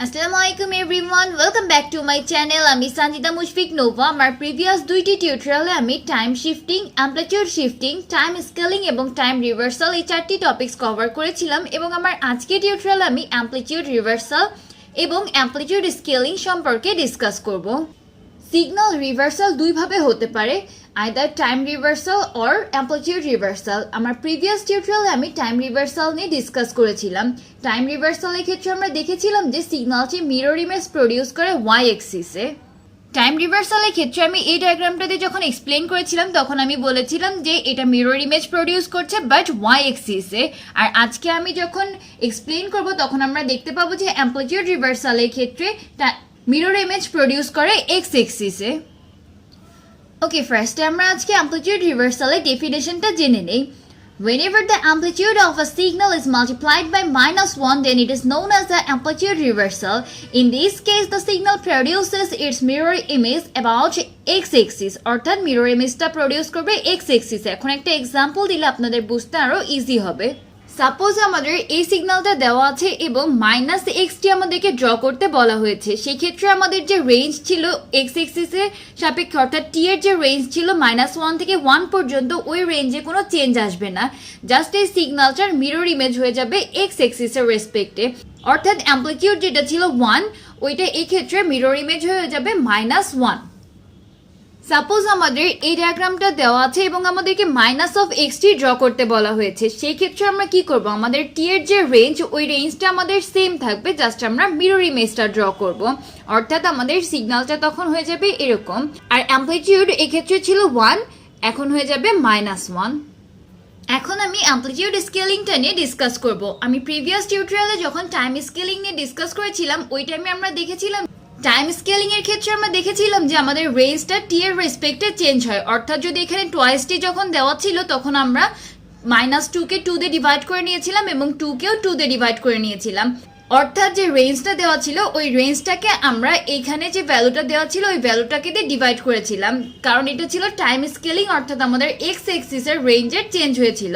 Assalamualaikum everyone, welcome back to my channel. আমি Sunjida Nova. আমার previous দুইটি টিউটোরিয়ালে আমি time shifting, amplitude shifting, time scaling এবং টাইম রিভার্সাল এই চারটি টপিকস কভার করেছিলাম এবং আমার আজকের টিউটোরিয়ালে আমি অ্যামপ্লিটিউড রিভার্সাল এবং অ্যামপ্লিটিউড স্কেলিং সম্পর্কে ডিসকাস করব। সিগন্যাল রিভার্সাল দুইভাবে হতে পারে, either time reversal or amplitude reversal. আমার প্রিভিয়াস টিউটোরিয়ালে আমি টাইম রিভার্সাল নিয়ে ডিসকাস করেছিলাম। টাইম রিভার্সালের ক্ষেত্রে আমরা দেখেছিলাম যে সিগন্যালটি মিরর ইমেজ প্রডিউস করে ওয়াই এক্সিসে। টাইম রিভার্সালের ক্ষেত্রে আমি এই ডায়াগ্রামটা দিয়ে যখন এক্সপ্লেন করেছিলাম তখন আমি বলেছিলাম যে এটা মিরর ইমেজ প্রডিউস করছে বাট ওয়াই এক্সিসে। আর আজকে আমি যখন এক্সপ্লেন করব তখন আমরা দেখতে পাবো যে অ্যামপ্লিটিউড রিভার্সালের ক্ষেত্রে মিরর ইমেজ প্রডিউস করে এক্স এক্সিসে। ওকে, ফার্স্টে আমরা আজকে অ্যামপ্লিটিউড রিভার্সালের ডেফিনেশনটা জেনে নেই। Whenever the amplitude of a signal is multiplied by -1, then it is known as the amplitude reversal. In this case, the signal produces its mirror image about x-axis, অর্থাৎ mirror ইমেজটা produce করবে x-axis। এখন একটা example দিলে আপনাদের বুঝতে আরো easy হবে। সাপোজ আমাদের এই সিগন্যালটা দেওয়া আছে এবং -x আমাদেরকে ড্র করতে বলা হয়েছে। সেই ক্ষেত্রে আমাদের যে রেঞ্জ ছিল এক্স এক্সিসের সাপেক্ষে, অর্থাৎ টি এর যে রেঞ্জ ছিল -1 থেকে 1 পর্যন্ত, ওই রেঞ্জে কোনো চেঞ্জ আসবে না। জাস্ট এই সিগন্যালটার মিরর ইমেজ হয়ে যাবে এক্স এক্সিসের রেসপেক্টে, অর্থাৎ অ্যামপ্লিটিউড যেটা ছিল 1 ওইটা এই ক্ষেত্রে মিরর ইমেজ হয়ে যাবে -1। সাপোজ আমাদের এই ডায়াগ্রামটা দেওয়া আছে এবং আমাদেরকে -x ড্র করতে বলা হয়েছে। সেই ক্ষেত্রে আমরা কি করব, আমাদের টি এর যে রেঞ্জ ওই রেঞ্জটা আমাদের সেম থাকবে, জাস্ট আমরা মিরর ইমেজটা ড্র করব, অর্থাৎ আমাদের সিগন্যালটা তখন হয়ে যাবে এরকম। আর অ্যামপ্লিটিউড এক্ষেত্রে ছিল 1, এখন হয়ে যাবে -1। এখন আমি অ্যামপ্লিটিউড স্কেলিংটা নিয়ে ডিসকাস করব। আমি প্রিভিয়াস টিউটোরিয়ালে যখন টাইম স্কেলিং নিয়ে ডিসকাস করেছিলাম ওই টাইমে আমরা দেখেছিলাম টাইম স্কেলিং এর ক্ষেত্রে আমরা দেখেছিলাম যে আমাদের রেঞ্জটা টি এর রেসপেক্টে চেঞ্জ হয়, অর্থাৎ যদি এখানে টোয়াইস টি যখন দেওয়া ছিল তখন আমরা -2 কে 2 দিয়ে ডিভাইড করে নিয়েছিলাম এবং 2 কেও 2 দিয়ে ডিভাইড করে নিয়েছিলাম, অর্থাৎ যে রেঞ্জটা দেওয়া ছিল ওই রেঞ্জটাকে আমরা এখানে যে ভ্যালুটা দেওয়া ছিল ওই ভ্যালুটাকে দিয়ে ডিভাইড করেছিলাম, কারণ এটা ছিল টাইম স্কেলিং, অর্থাৎ আমাদের এক্স এক্সিসের রেঞ্জের চেঞ্জ হয়েছিল।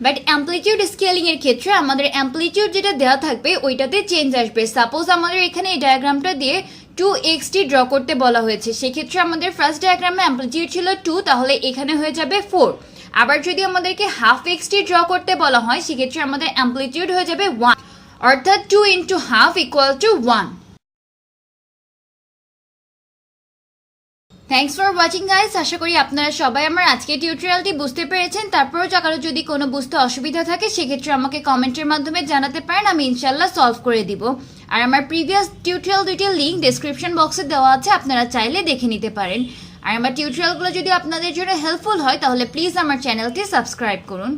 বাট অ্যামপ্লিটিউড স্কেলিং এর ক্ষেত্রে আমাদের অ্যামপ্লিটিউড যেটা দেওয়া থাকবে ওইটাতে চেঞ্জ আসবে। সাপোজ আমাদের এখানে এই ডায়াগ্রামটা দিয়ে 2xt ড্র করতে বলা হয়েছে, সেক্ষেত্রে আমাদের ফার্স্ট ডায়াগ্রামে অ্যামপ্লিটিউড ছিল 2, তাহলে এখানে হয়ে যাবে 4। আবার যদি আমাদেরকে ½ ড্র করতে বলা হয় সেক্ষেত্রে আমাদের অ্যামপ্লিটিউড হয়ে যাবে 1, অর্থাৎ 2 × ½ = 1। Thanks for watching guys. আশা করি আপনারা সবাই আমার আজকের টিউটোরিয়ালটি বুঝতে পেরেছেন। তারপরেও কারো যদি কোনো বুঝতে অসুবিধা থাকে সেক্ষেত্রে আমাকে কমেন্টের মাধ্যমে জানাতে পারেন, আমি ইনশাল্লাহ সলভ করে দিব। আর আমার প্রিভিয়াস টিউটোরিয়াল দুইটির লিঙ্ক ডেসক্রিপশন বক্সে দেওয়া আছে, আপনারা চাইলে দেখে নিতে পারেন। আর আমার টিউটোরিয়ালগুলো যদি আপনাদের জন্য হেল্পফুল হয় তাহলে প্লিজ আমার চ্যানেলটি সাবস্ক্রাইব করুন।